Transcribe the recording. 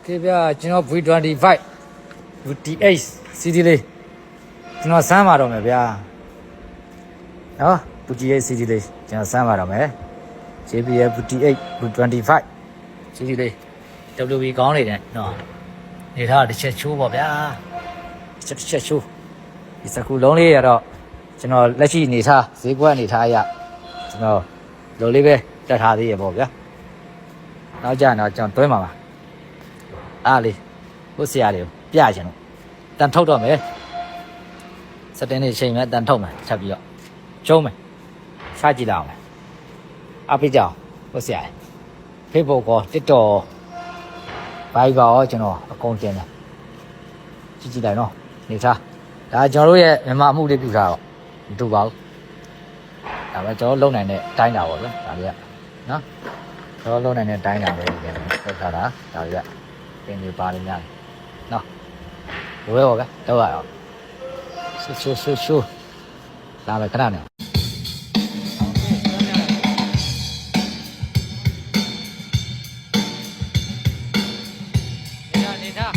Okay ဗျာကျွန်တော် V25 V8 CD လေးကျွန်တော်စမ်းပါတော့မယ်ဗျာနော် V8 CD လေးကျွန်တော်စမ်းပါတော့မယ် JBL V8 V25 CD လေး WB ကောင်းနေတယ်နော်နေထားတစ်ချက်ချိုးပါဗျာတစ်ချက်ချိုးဒီစကူလုံးလေးရတော့ကျွန်တော်လက်ရှိနေထားဈေးကွက်နေထားရကျွန်တော်လိုလေးပဲတက်ထားသေးရပေါ့ဗျာနောက်ကြတော့ကျွန်တော်တွဲမှာပါအားလေးဘုဆရာတွေကိုပြချင်လို့တန်ထုတ်တော့မယ်စက်တင်နေချိန်မဲ့တန်ထုတ်မယ်ချက်ပြီးတော့ကျုံးမယ်ရှားကြည့်လောက်မယ်အပိကြောင်ဘုဆရာ Facebook ကော TikTok ဘိုင်ဘာရောကျွန်တော်အကုန်ကျင်းတယ်ကြည့်လိုက်နော်နေသားဒါကျွန်တော်တို့ရဲ့မြန်မာမှုလေးပြုထားတော့မတူပါဘူးဒါပဲကျွန်တော်လုံနိုင်တဲ့တိုင်းတာပေါ့ဗျာဒါလေးကနော်ကျွန်တော်လုံနိုင်တဲ့တိုင်းတာပဲပြောထားတာဒါလေးကပြင်ပြပါလိမ့်မယ်နော်ဝဲပါဗျာတော့ရအောင်ဆူလာမယ်ခဏနေနေတာ